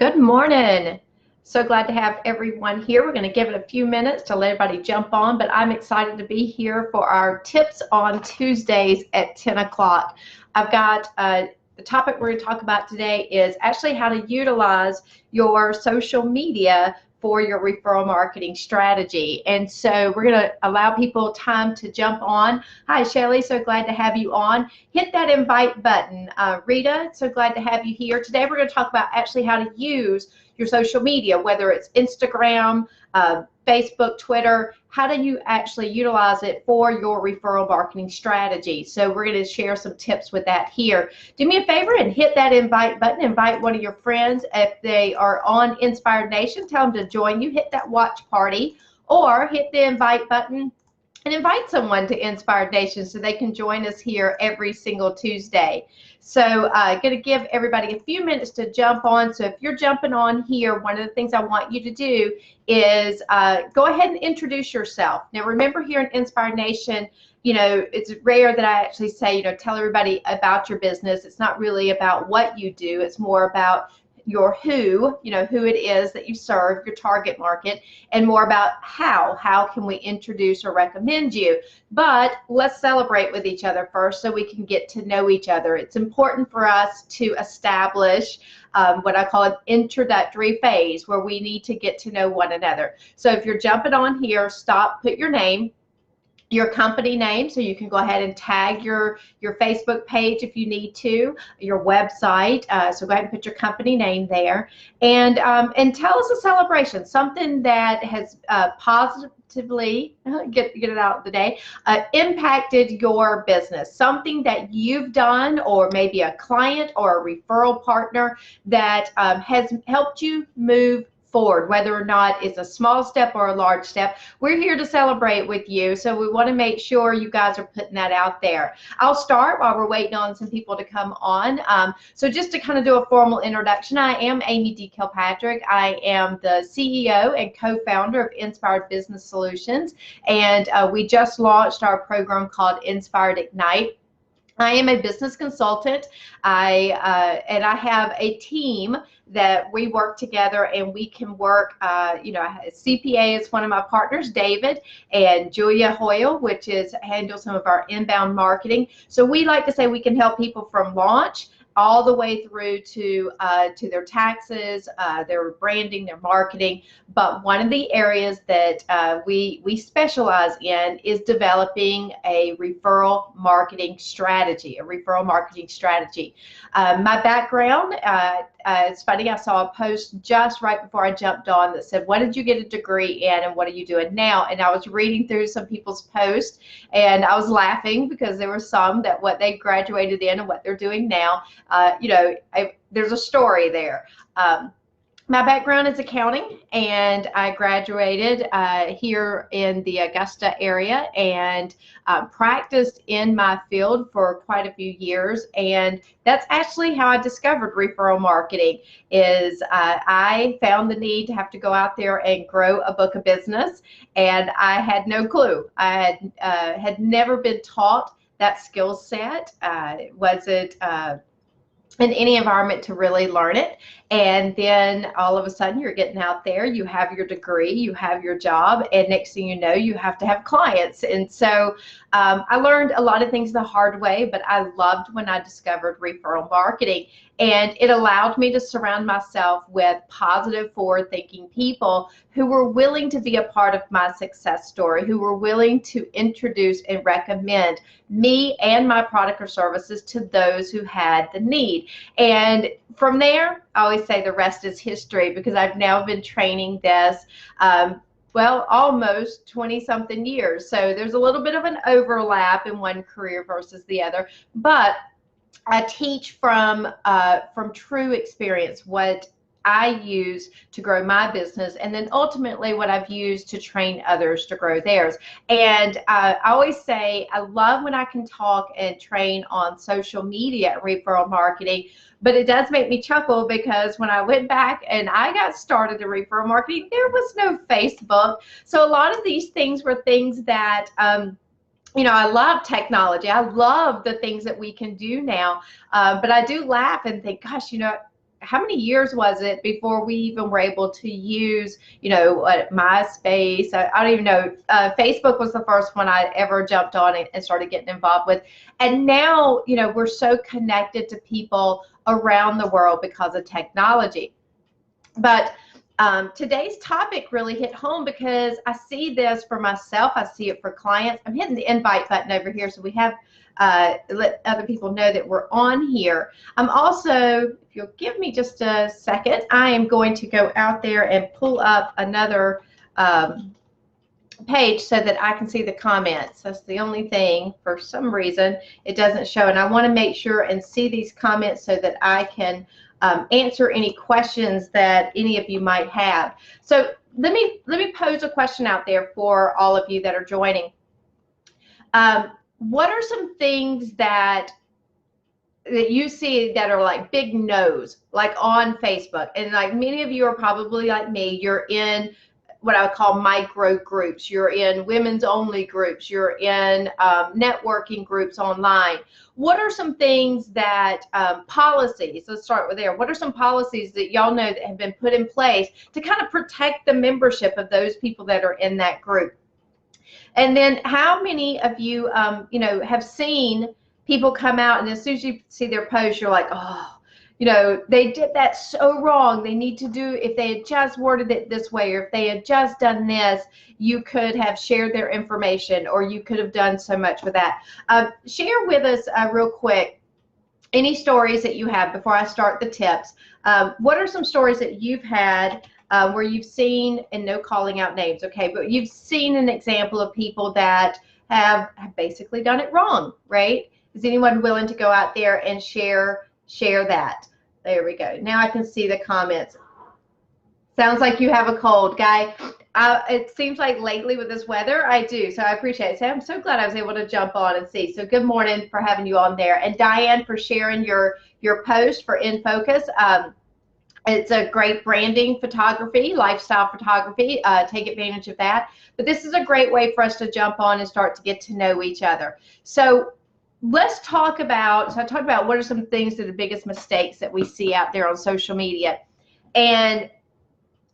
Good morning. So glad to have everyone here. We're going to give it a few minutes to let everybody jump on, but I'm excited to be here for our tips on Tuesdays at 10 o'clock. I've got the topic we're going to talk about today is actually how to utilize your social media for your referral marketing strategy. And so we're going to allow people time to jump on. Hi, Shelly. So glad to have you on. Hit that invite button. Rita, so glad to have you here. Today we're going to talk about actually how to use your social media, whether it's Instagram, Facebook, Twitter. How do you actually utilize it for your referral marketing strategy? So we're going to share some tips with that here. Do me a favor and hit that invite button. Invite one of your friends. If they are on Inspired Nation, tell them to join you. Hit that watch party or hit the invite button and invite someone to Inspired Nation so they can join us here every single Tuesday. So going to give everybody a few minutes to jump on. So if you're jumping on here, one of the things I want you to do is go ahead and introduce yourself. Now remember, here in Inspired Nation, you know, it's rare that I actually say, you know, tell everybody about your business. It's not really about what you do. It's more about your who, you know, who it is that you serve, your target market, and more about how can we introduce or recommend you. But let's celebrate with each other first so we can get to know each other. It's important for us to establish what I call an introductory phase where we need to get to know one another. So if you're jumping on here, stop, put your name, your company name, so you can go ahead and tag your Facebook page if you need to, your website. So go ahead and put your company name there, and tell us a celebration, something that has positively get it out of the day, impacted your business, something that you've done, or maybe a client or a referral partner that has helped you move forward, whether or not it's a small step or a large step. We're here to celebrate with you, so we want to make sure you guys are putting that out there. I'll start while we're waiting on some people to come on. So just to kind of do a formal introduction, I am Amy D. Kilpatrick. I am the CEO and co-founder of Inspired Business Solutions, and we just launched our program called Inspired Ignite. I am a business consultant, and I have a team that we work together, and we can work, you know, CPA is one of my partners, David, and Julia Hoyle, which handles some of our inbound marketing. So we like to say we can help people from launch all the way through to their taxes, their branding, their marketing. But one of the areas that we specialize in is developing a referral marketing strategy, My background, it's funny, I saw a post just right before I jumped on that said, what did you get a degree in and what are you doing now? And I was reading through some people's posts, and I was laughing because there were some that what they graduated in and what they're doing now. You know, there's a story there. My background is accounting, and I graduated here in the Augusta area, and practiced in my field for quite a few years. And that's actually how I discovered referral marketing. I found the need to have to go out there and grow a book of business, and I had no clue. I had never been taught that skill set. Wasn't in any environment to really learn it. And then all of a sudden you're getting out there, you have your degree, you have your job, and next thing you know, you have to have clients. And so I learned a lot of things the hard way, but I loved when I discovered referral marketing. And it allowed me to surround myself with positive, forward-thinking people who were willing to be a part of my success story, who were willing to introduce and recommend me and my product or services to those who had the need. And from there, I always say the rest is history, because I've now been training this well, almost 20-something years. So there's a little bit of an overlap in one career versus the other, but I teach from true experience what I use to grow my business, and then ultimately what I've used to train others to grow theirs. And I always say I love when I can talk and train on social media referral marketing, but it does make me chuckle because when I went back and I got started in referral marketing, there was no Facebook. So a lot of these things were things that you know, I love technology. I love the things that we can do now, but I do laugh and think, gosh, you know, how many years was it before we even were able to use, you know, MySpace? I don't even know. Facebook was the first one I ever jumped on and started getting involved with. And now, you know, we're so connected to people around the world because of technology. But today's topic really hit home because I see this for myself. I see it for clients. I'm hitting the invite button over here so we have let other people know that we're on here. I'm also, if you'll give me just a second, I am going to go out there and pull up another page so that I can see the comments. That's the only thing, for some reason, it doesn't show. And I want to make sure and see these comments so that I can answer any questions that any of you might have. So let me pose a question out there for all of you that are joining. What are some things that you see that are like big no's, like on Facebook? And like many of you are probably like me, you're in what I would call micro groups, you're in women's only groups, you're in networking groups online. What are some things that, policies, let's start with there, what are some policies that y'all know that have been put in place to kind of protect the membership of those people that are in that group? And then how many of you, you know, have seen people come out and as soon as you see their post, you're like, oh, you know, they did that so wrong. They need to do, if they had just worded it this way, or if they had just done this, you could have shared their information, or you could have done so much with that. Share with us real quick any stories that you have before I start the tips. What are some stories that you've had where you've seen, and no calling out names, okay, but you've seen an example of people that have basically done it wrong, right? Is anyone willing to go out there and share that? There we go. Now I can see the comments. Sounds like you have a cold, Guy. It seems like lately with this weather, I do. So I appreciate it. So I'm so glad I was able to jump on and see. So good morning for having you on there. And Diane, for sharing your post for In Focus. It's a great branding photography, lifestyle photography. Take advantage of that. But this is a great way for us to jump on and start to get to know each other. So let's talk about, I talked about what are some things that are the biggest mistakes that we see out there on social media. And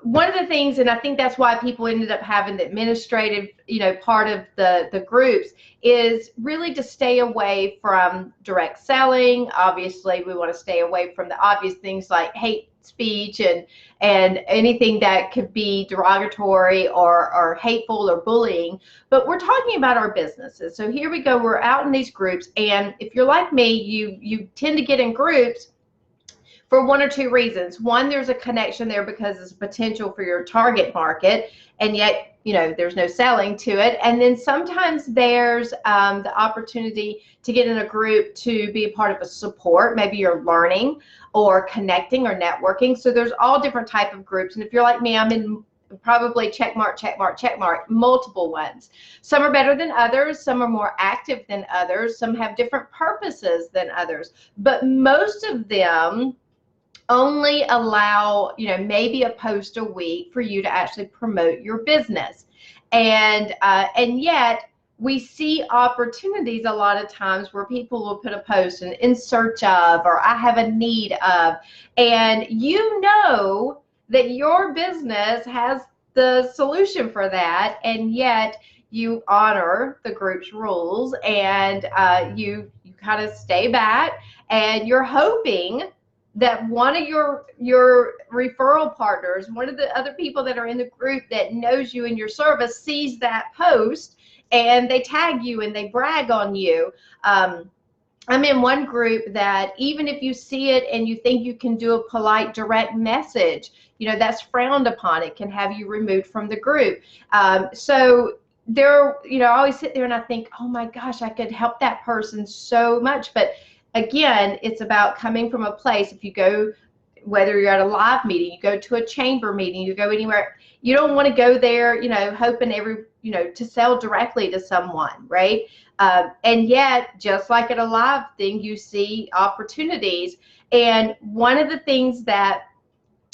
one of the things, and I think that's why people ended up having the administrative, you know, part of the groups, is really to stay away from direct selling. Obviously, we want to stay away from the obvious things like hate speech and anything that could be derogatory or hateful or bullying. But we're talking about our businesses. So here we go. We're out in these groups, and if you're like me, you tend to get in groups for one or two reasons. One, there's a connection there because there's potential for your target market, and yet, you know, there's no selling to it. And then sometimes there's the opportunity to get in a group to be a part of a support. Maybe you're learning or connecting or networking. So there's all different type of groups. And if you're like me, I'm in probably check mark, multiple ones. Some are better than others. Some are more active than others. Some have different purposes than others. But most of them only allow, you know, maybe a post a week for you to actually promote your business. And yet we see opportunities a lot of times where people will put a post in search of, or I have a need of, and you know that your business has the solution for that, and yet you honor the group's rules, and you kind of stay back, and you're hoping that one of your referral partners, one of the other people that are in the group that knows you and your service, sees that post and they tag you and they brag on you. I'm in one group that even if you see it and you think you can do a polite direct message, you know, that's frowned upon. It can have you removed from the group. So there, you know, I always sit there and I think, oh my gosh, I could help that person so much. But again, it's about coming from a place. If you go, whether you're at a live meeting, you go to a chamber meeting, you go anywhere, you don't want to go there, you know, hoping to sell directly to someone, right? And yet, just like at a live thing, you see opportunities. And one of the things that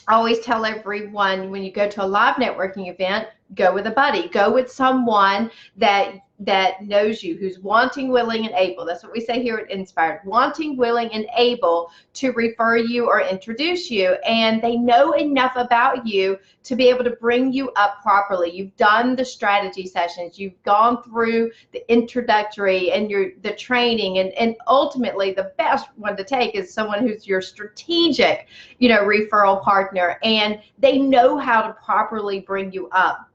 I always tell everyone when you go to a live networking event, go with a buddy, go with someone that that knows you, who's wanting, willing, and able. That's what we say here at Inspired. Wanting, willing, and able to refer you or introduce you. And they know enough about you to be able to bring you up properly. You've done the strategy sessions. You've gone through the introductory and the training. And ultimately, the best one to take is someone who's your strategic, referral partner. And they know how to properly bring you up.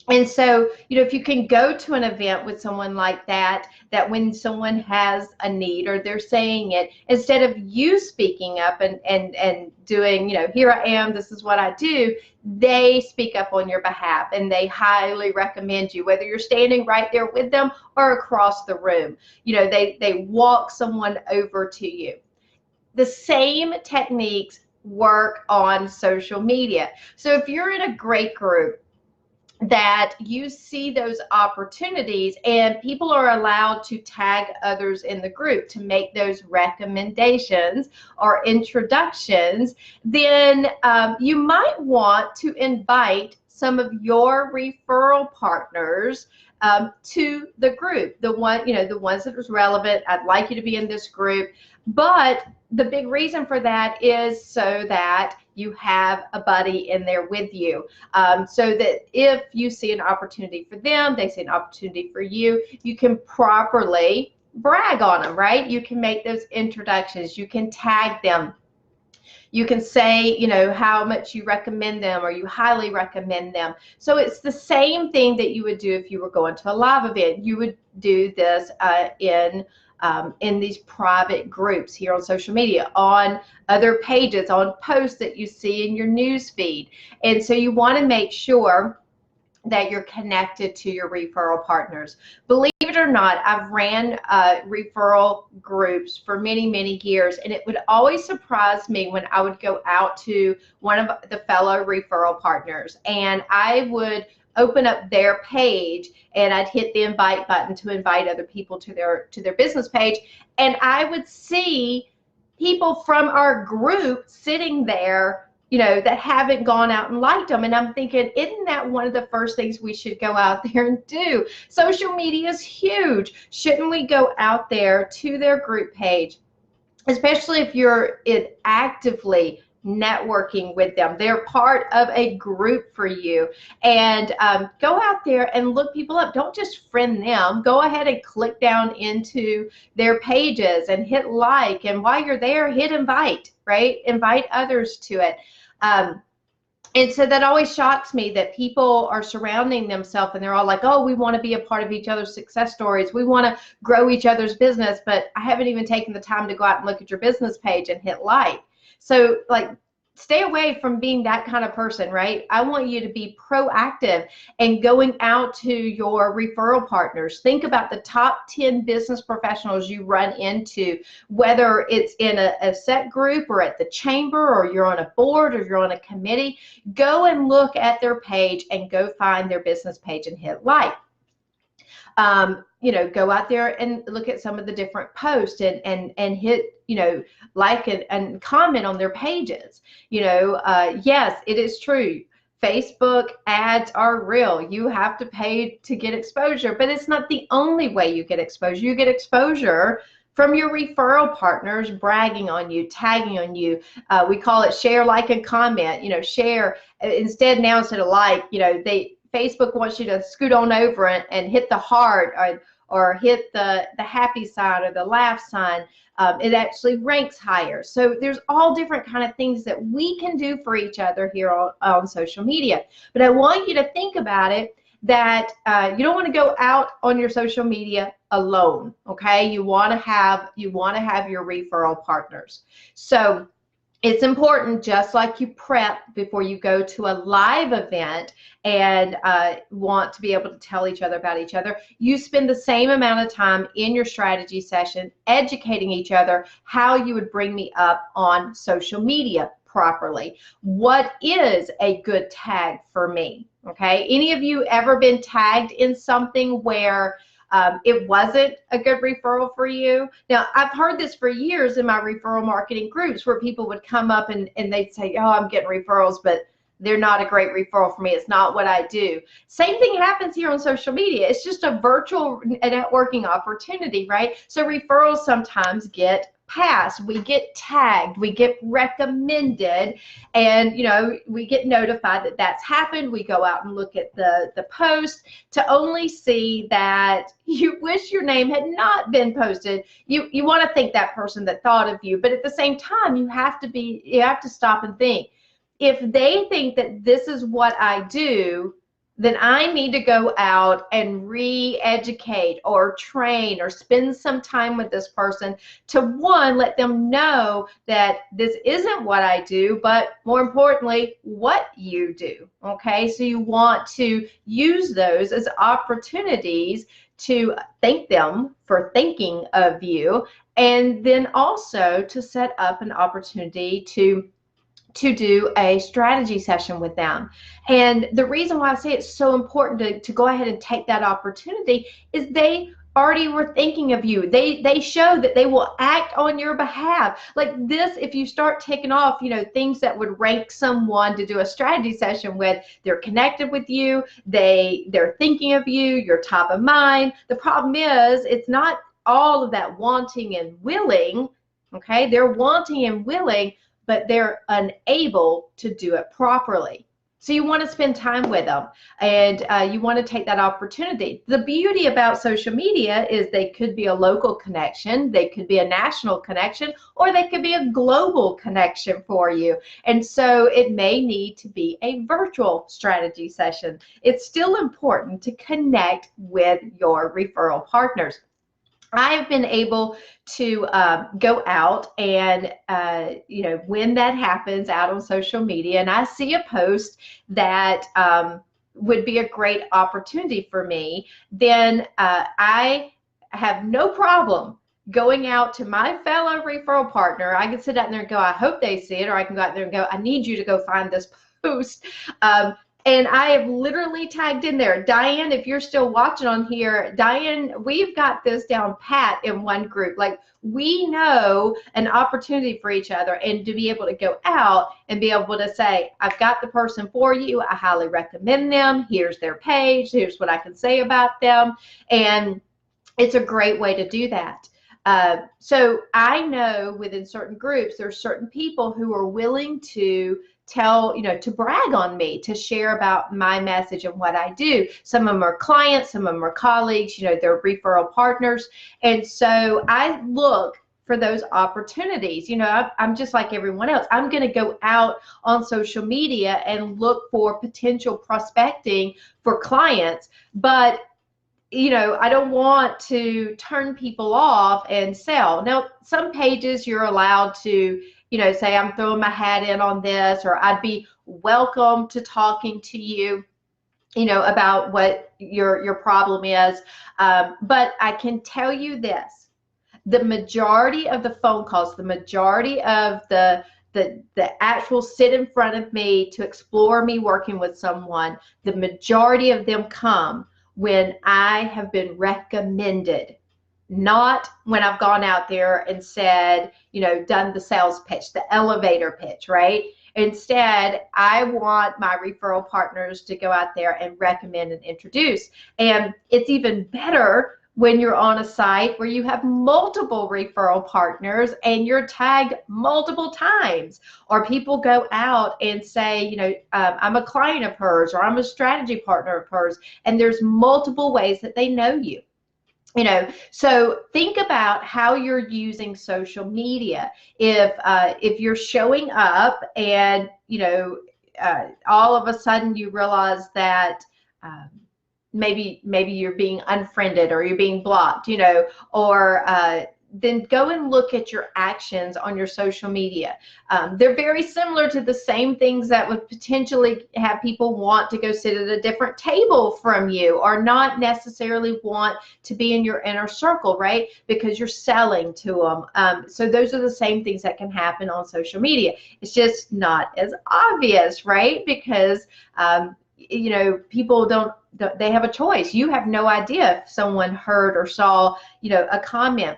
And so, if you can go to an event with someone like that when someone has a need or they're saying it, instead of you speaking up and doing, here I am, this is what I do, they speak up on your behalf and they highly recommend you, whether you're standing right there with them or across the room. They walk someone over to you. The same techniques work on social media. So if you're in a great group, that you see those opportunities and people are allowed to tag others in the group to make those recommendations or introductions, then you might want to invite some of your referral partners to the group, the ones that was relevant. I'd like you to be in this group. But the big reason for that is so that you have a buddy in there with you, so that if you see an opportunity for them, they see an opportunity for you, you can properly brag on them, right? You can make those introductions. You can tag them. You can say, how much you recommend them or you highly recommend them. So it's the same thing that you would do if you were going to a live event. You would do this in these private groups here on social media, on other pages, on posts that you see in your news feed. And so you want to make sure that you're connected to your referral partners. Believe it or not, I've ran referral groups for many, many years, and it would always surprise me when I would go out to one of the fellow referral partners and I would open up their page and I'd hit the invite button to invite other people to their business page, and I would see people from our group sitting there, that haven't gone out and liked them. And I'm thinking, isn't that one of the first things we should go out there and do? Social media is huge. Shouldn't we go out there to their group page, especially if you're actively networking with them? They're part of a group for you, and go out there and look people up. Don't just friend them. Go ahead and click down into their pages and hit like, and while you're there, hit invite, right? Invite others to it. And so that always shocks me that people are surrounding themselves and they're all like, oh, we want to be a part of each other's success stories. We want to grow each other's business, but I haven't even taken the time to go out and look at your business page and hit like. So stay away from being that kind of person, right? I want you to be proactive and going out to your referral partners. Think about the top 10 business professionals you run into, whether it's in a set group or at the chamber or you're on a board or you're on a committee. Go and look at their page and go find their business page and hit like. Go out there and look at some of the different posts and hit, like and comment on their pages. Yes, it is true. Facebook ads are real. You have to pay to get exposure, but it's not the only way you get exposure. You get exposure from your referral partners bragging on you, tagging on you. We call it share, like, and comment. Share instead of like, Facebook wants you to scoot on over and hit the heart or hit the happy sign or the laugh sign. It actually ranks higher. So there's all different kind of things that we can do for each other here on social media. But I want you to think about it that you don't want to go out on your social media alone. Okay, you want to have your referral partners. So it's important, just like you prep before you go to a live event and want to be able to tell each other about each other, you spend the same amount of time in your strategy session educating each other how you would bring me up on social media properly. What is a good tag for me? Okay, any of you ever been tagged in something where it wasn't a good referral for you? Now, I've heard this for years in my referral marketing groups where people would come up and they'd say, oh, I'm getting referrals, but they're not a great referral for me. It's not what I do. Same thing happens here on social media. It's just a virtual networking opportunity, right? So referrals sometimes get passed, we get tagged, we get recommended, and we get notified that that's happened. We go out and look at the post to only see that you wish your name had not been posted. You want to thank that person that thought of you, but at the same time you have to stop and think, if they think that this is what I do, then I need to go out and re-educate or train or spend some time with this person to, one, let them know that this isn't what I do, but more importantly, what you do, okay? So you want to use those as opportunities to thank them for thinking of you, and then also to set up an opportunity to do a strategy session with them. And the reason why I say it's so important to go ahead and take that opportunity is they already were thinking of you. They show that they will act on your behalf. Like this, if you start taking off, things that would rank someone to do a strategy session with, they're connected with you, they're thinking of you, you're top of mind. The problem is, it's not all of that wanting and willing, okay? They're wanting and willing, but they're unable to do it properly. So you want to spend time with them, and you want to take that opportunity. The beauty about social media is they could be a local connection, they could be a national connection, or they could be a global connection for you. And so it may need to be a virtual strategy session. It's still important to connect with your referral partners. I've been able to go out and, when that happens out on social media and I see a post that would be a great opportunity for me, then I have no problem going out to my fellow referral partner. I can sit out there and go, I hope they see it, or I can go out there and go, I need you to go find this post. And I have literally tagged in there, Diane, if you're still watching on here, Diane, we've got this down pat in one group. Like, we know an opportunity for each other, and to be able to go out and be able to say, I've got the person for you, I highly recommend them, here's their page, here's what I can say about them. And it's a great way to do that. So I know within certain groups, there's certain people who are willing to to brag on me, to share about my message and what I do. Some of them are clients, some of them are colleagues, they're referral partners. And so I look for those opportunities. I'm just like everyone else. I'm going to go out on social media and look for potential prospecting for clients, but I don't want to turn people off and sell. Now, some pages you're allowed to say, I'm throwing my hat in on this, or I'd be welcome to talking to you, about what your problem is. But I can tell you this, the majority of the phone calls, the majority of the actual sit in front of me to explore me working with someone, the majority of them come when I have been recommended. Not when I've gone out there and said, done the sales pitch, the elevator pitch, right? Instead, I want my referral partners to go out there and recommend and introduce. And it's even better when you're on a site where you have multiple referral partners and you're tagged multiple times, or people go out and say, I'm a client of hers, or I'm a strategy partner of hers, and there's multiple ways that they know you. So think about how you're using social media. If you're showing up and all of a sudden you realize that maybe you're being unfriended, or you're being blocked, or then go and look at your actions on your social media. They're very similar to the same things that would potentially have people want to go sit at a different table from you, or not necessarily want to be in your inner circle, right? Because you're selling to them. So those are the same things that can happen on social media. It's just not as obvious, right? Because people they have a choice. You have no idea if someone heard or saw, a comment.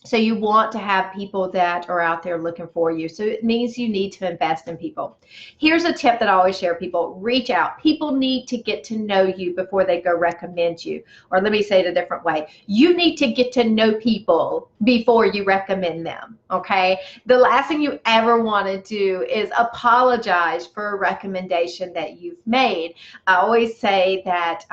So you want to have people that are out there looking for you. So it means you need to invest in people. Here's a tip that I always share people: reach out. People need to get to know you before they go recommend you. Or let me say it a different way. You need to get to know people before you recommend them, okay? The last thing you ever want to do is apologize for a recommendation that you've made. I always say that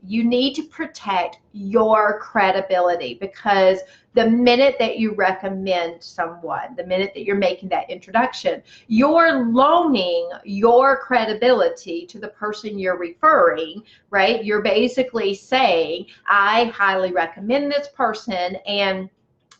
you need to protect your credibility, because the minute that you recommend someone, the minute that you're making that introduction, you're loaning your credibility to the person you're referring, right? You're basically saying, I highly recommend this person, and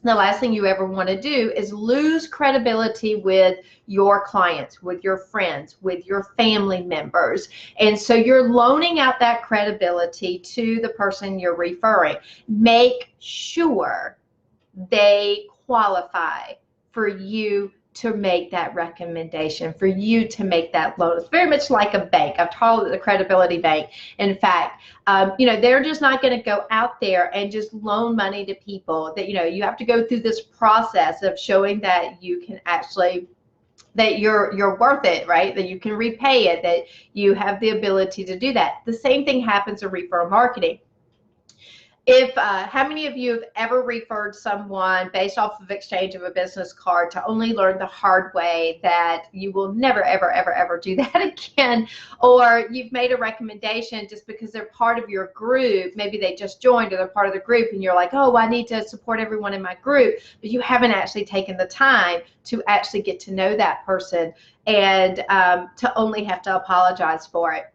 the last thing you ever want to do is lose credibility with your clients, with your friends, with your family members. And so you're loaning out that credibility to the person you're referring. Make sure they qualify for you to make that recommendation, for you to make that loan. It's very much like a bank. I've called it the credibility bank. In fact, they're just not going to go out there and just loan money to people. That you have to go through this process of showing that you can actually, that you're worth it, right? That you can repay it, that you have the ability to do that. The same thing happens in referral marketing. How many of you have ever referred someone based off of exchange of a business card to only learn the hard way that you will never, ever, ever, ever do that again? Or you've made a recommendation just because they're part of your group. Maybe they just joined or they're part of the group, and you're like, oh, I need to support everyone in my group, but you haven't actually taken the time to actually get to know that person, and to only have to apologize for it.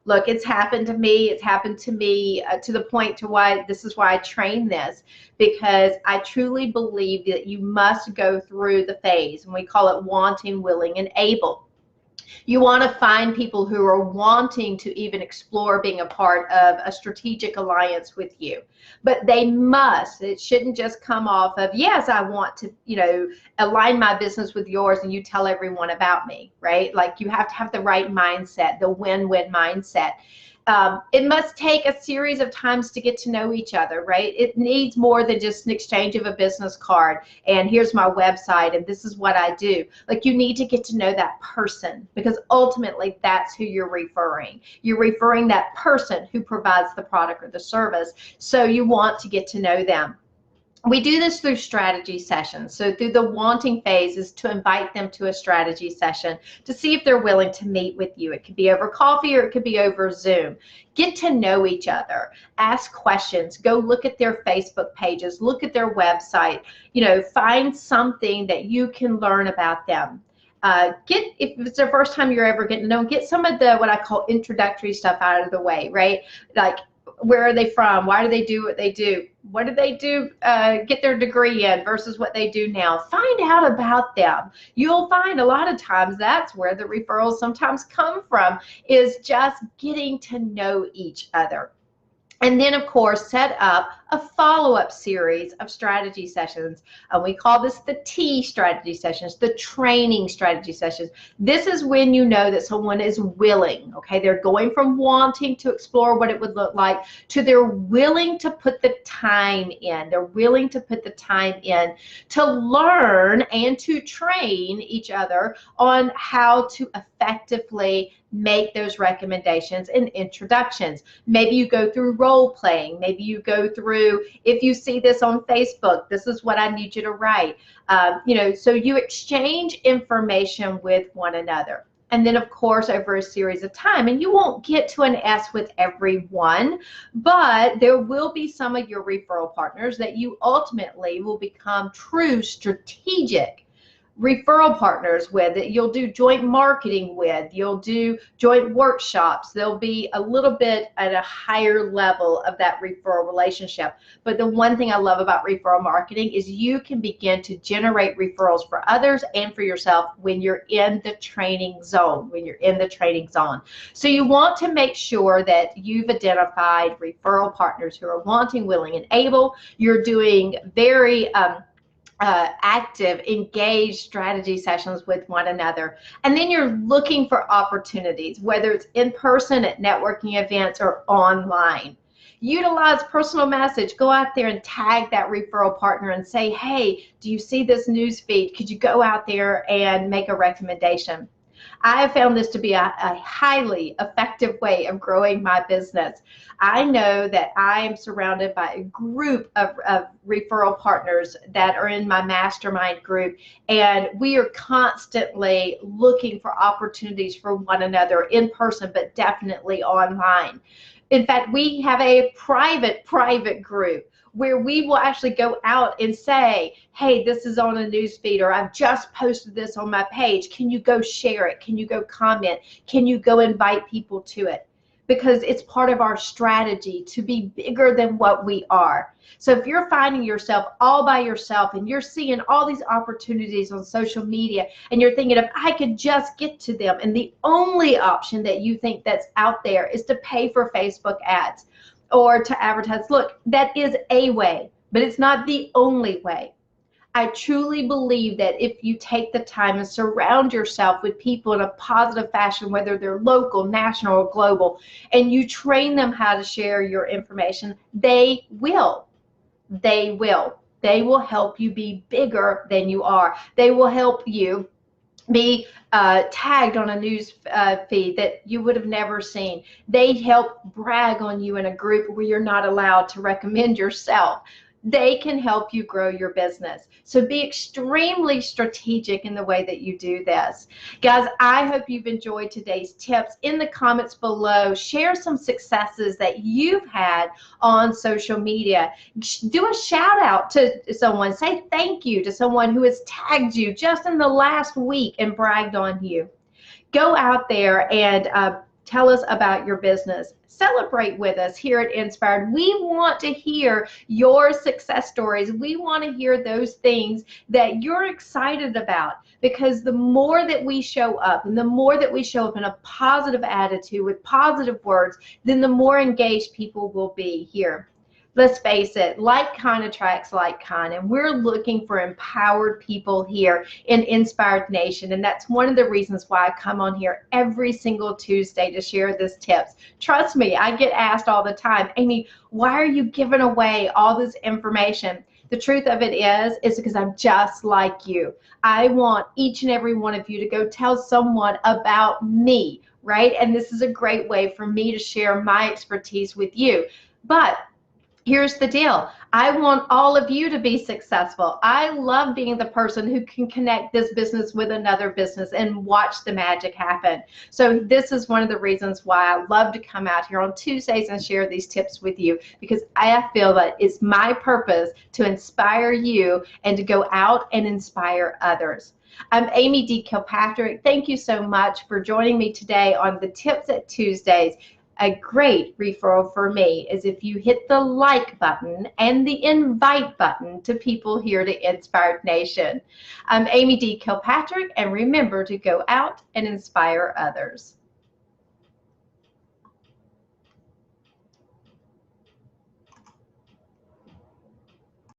Look, it's happened to me. It's happened to me to the point to why this is why I train this, because I truly believe that you must go through the phase, and we call it wanting, willing, and able. You want to find people who are wanting to even explore being a part of a strategic alliance with you. But they must, it shouldn't just come off of, yes, I want to, align my business with yours and you tell everyone about me, right? Like, you have to have the right mindset, the win-win mindset. It must take a series of times to get to know each other, right? It needs more than just an exchange of a business card and here's my website and this is what I do. Like, you need to get to know that person, because ultimately that's who you're referring. You're referring that person who provides the product or the service, so you want to get to know them. We do this through strategy sessions. So through the wanting phase is to invite them to a strategy session to see if they're willing to meet with you. It could be over coffee or it could be over Zoom. Get to know each other. Ask questions. Go look at their Facebook pages. Look at their website. Find something that you can learn about them. If it's the first time you're ever getting to know, get some of the what I call introductory stuff out of the way, right? Like, where are they from? Why do they do what they do? What did they do, get their degree in versus what they do now? Find out about them. You'll find a lot of times that's where the referrals sometimes come from, is just getting to know each other. And then, of course, set up a follow-up series of strategy sessions. We call this the T strategy sessions, the training strategy sessions. This is when you know that someone is willing, okay? They're going from wanting to explore what it would look like to they're willing to put the time in. They're willing to put the time in to learn and to train each other on how to effectively make those recommendations and introductions. Maybe you go through role playing. Maybe you go through, if you see this on Facebook, this is what I need you to write. So you exchange information with one another. And then, of course, over a series of time, and you won't get to an S with everyone, but there will be some of your referral partners that you ultimately will become true strategic referral partners with, that you'll do joint marketing with, you'll do joint workshops. There'll be a little bit at a higher level of that referral relationship. But the one thing I love about referral marketing is you can begin to generate referrals for others and for yourself when you're in the training zone, So you want to make sure that you've identified referral partners who are wanting, willing, and able. You're doing very active, engaged strategy sessions with one another. And then you're looking for opportunities, whether it's in person at networking events or online. Utilize personal message. Go out there and tag that referral partner and say, hey, do you see this news feed? Could you go out there and make a recommendation? I have found this to be a highly effective way of growing my business. I know that I am surrounded by a group of referral partners that are in my mastermind group, and we are constantly looking for opportunities for one another in person, but definitely online. In fact, we have a private group where we will actually go out and say, hey, this is on a news feed, or I've just posted this on my page. Can you go share it? Can you go comment? Can you go invite people to it? Because it's part of our strategy to be bigger than what we are. So if you're finding yourself all by yourself and you're seeing all these opportunities on social media and you're thinking, if I could just get to them, and the only option that you think that's out there is to pay for Facebook ads or to advertise, look, that is a way, but it's not the only way. I truly believe that if you take the time and surround yourself with people in a positive fashion, whether they're local, national, or global, and you train them how to share your information, they will. They will. They will help you be bigger than you are. They will help you be tagged on a news feed that you would have never seen. They help brag on you in a group where you're not allowed to recommend yourself. They can help you grow your business. So be extremely strategic in the way that you do this. Guys, I hope you've enjoyed today's tips. In the comments below, share some successes that you've had on social media. Do a shout out to someone. Say thank you to someone who has tagged you just in the last week and bragged on you. Go out there and tell us about your business. Celebrate with us here at Inspired. We want to hear your success stories. We want to hear those things that you're excited about, because the more that we show up, and the more that we show up in a positive attitude with positive words, then the more engaged people will be here. Let's face it, like kind attracts like kind, and we're looking for empowered people here in Inspired Nation, and that's one of the reasons why I come on here every single Tuesday to share these tips. Trust me, I get asked all the time, Amy, why are you giving away all this information? The truth of it is because I'm just like you. I want each and every one of you to go tell someone about me, right? And this is a great way for me to share my expertise with you. But here's the deal. I want all of you to be successful. I love being the person who can connect this business with another business and watch the magic happen. So this is one of the reasons why I love to come out here on Tuesdays and share these tips with you, because I feel that it's my purpose to inspire you and to go out and inspire others. I'm Amy D. Kilpatrick. Thank you so much for joining me today on the Tips at Tuesdays. A great referral for me is if you hit the like button and the invite button to people here to Inspired Nation. I'm Amy D. Kilpatrick, and remember to go out and inspire others.